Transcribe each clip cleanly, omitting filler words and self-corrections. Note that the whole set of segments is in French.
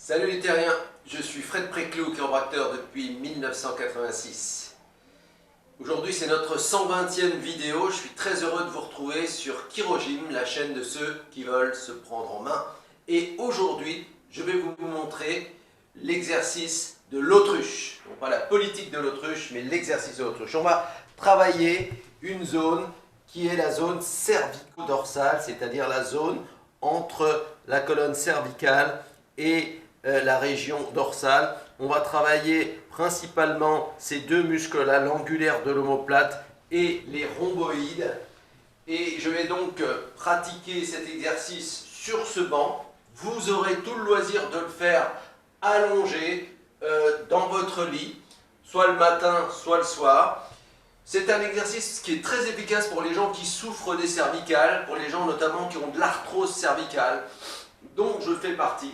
Salut les terriens, je suis Fred Préclou, chiropracteur depuis 1986. Aujourd'hui c'est notre 120e vidéo, je suis très heureux de vous retrouver sur Chirogym, la chaîne de ceux qui veulent se prendre en main. Et aujourd'hui, je vais vous montrer l'exercice de l'autruche. Non pas la politique de l'autruche, mais l'exercice de l'autruche. On va travailler une zone qui est la zone cervico-dorsale, c'est-à-dire la zone entre la colonne cervicale et la région dorsale. On va travailler principalement ces deux muscles-là, l'angulaire de l'omoplate et les rhomboïdes. Et je vais donc pratiquer cet exercice sur ce banc. Vous aurez tout le loisir de le faire allongé dans votre lit, soit le matin, soit le soir. C'est un exercice qui est très efficace pour les gens qui souffrent des cervicales, pour les gens notamment qui ont de l'arthrose cervicale, dont je fais partie,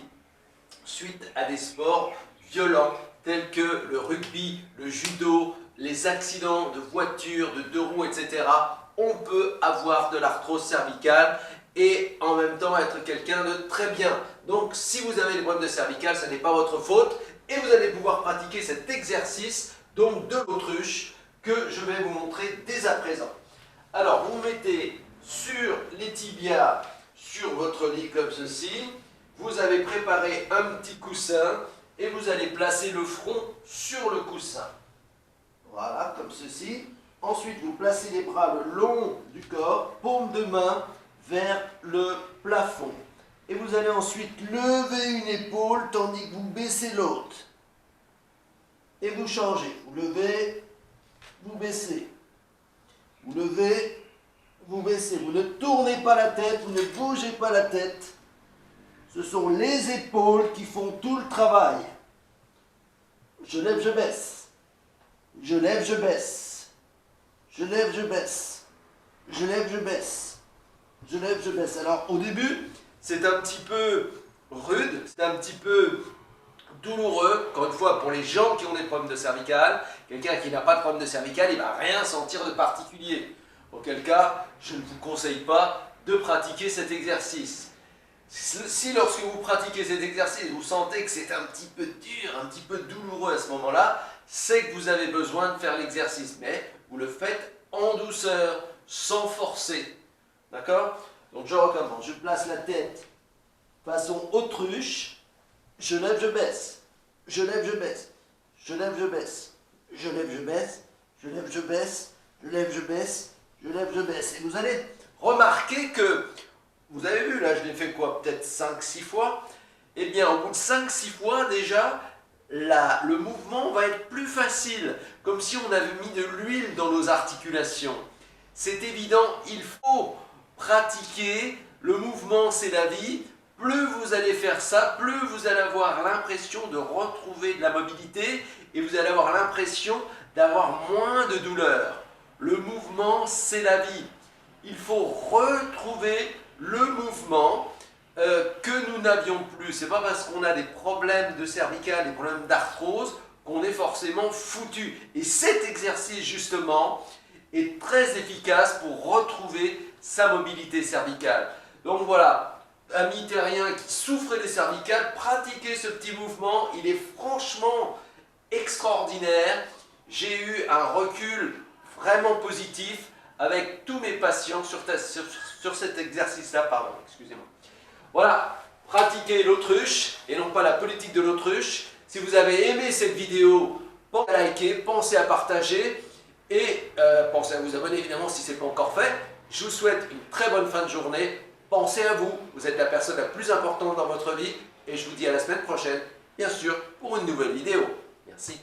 suite à des sports violents tels que le rugby, le judo, les accidents de voiture, de deux roues, etc. On peut avoir de l'arthrose cervicale et en même temps être quelqu'un de très bien. Donc si vous avez des problèmes de cervicale, ce n'est pas votre faute et vous allez pouvoir pratiquer cet exercice donc de l'autruche que je vais vous montrer dès à présent. Alors vous mettez sur les tibias sur votre lit comme ceci. Vous avez préparé un petit coussin et vous allez placer le front sur le coussin. Voilà, comme ceci. Ensuite, vous placez les bras le long du corps, paume de main vers le plafond. Et vous allez ensuite lever une épaule tandis que vous baissez l'autre. Et vous changez. Vous levez, vous baissez. Vous levez, vous baissez. Vous ne tournez pas la tête, vous ne bougez pas la tête. Ce sont les épaules qui font tout le travail. Je lève, je baisse. Je lève, je baisse. Je lève, je baisse. Je lève, je baisse. Je lève, je baisse. Alors au début, c'est un petit peu rude, c'est un petit peu douloureux. Encore une fois, pour les gens qui ont des problèmes de cervicale, quelqu'un qui n'a pas de problème de cervicale, il ne va rien sentir de particulier. Auquel cas, je ne vous conseille pas de pratiquer cet exercice. Si lorsque vous pratiquez cet exercice, vous sentez que c'est un petit peu dur, un petit peu douloureux à ce moment-là, c'est que vous avez besoin de faire l'exercice. Mais vous le faites en douceur, sans forcer. D'accord? Donc je recommence. Je place la tête façon autruche. Je lève, je baisse. Je lève, je baisse. Je lève, je baisse. Je lève, je baisse. Je lève, je baisse. Je lève, je baisse. Je lève, je baisse. Et vous allez remarquer que vous avez vu, là, je l'ai fait quoi? Peut-être 5-6 fois. Eh bien, au bout de 5-6 fois, déjà, le mouvement va être plus facile. Comme si on avait mis de l'huile dans nos articulations. C'est évident, il faut pratiquer. Le mouvement, c'est la vie. Plus vous allez faire ça, plus vous allez avoir l'impression de retrouver de la mobilité et vous allez avoir l'impression d'avoir moins de douleur. Le mouvement, c'est la vie. Il faut retrouver le mouvement que nous n'avions plus. Ce n'est pas parce qu'on a des problèmes de cervicale, des problèmes d'arthrose, qu'on est forcément foutu. Et cet exercice, justement, est très efficace pour retrouver sa mobilité cervicale. Donc voilà, amis terriens qui souffrent des cervicales, pratiquez ce petit mouvement. Il est franchement extraordinaire. J'ai eu un recul vraiment positif avec tous mes patients sur cet exercice-là, pardon, excusez-moi. Voilà, pratiquez l'autruche et non pas la politique de l'autruche. Si vous avez aimé cette vidéo, pensez à liker, pensez à partager et pensez à vous abonner évidemment si ce n'est pas encore fait. Je vous souhaite une très bonne fin de journée. Pensez à vous, vous êtes la personne la plus importante dans votre vie et je vous dis à la semaine prochaine, bien sûr, pour une nouvelle vidéo. Merci.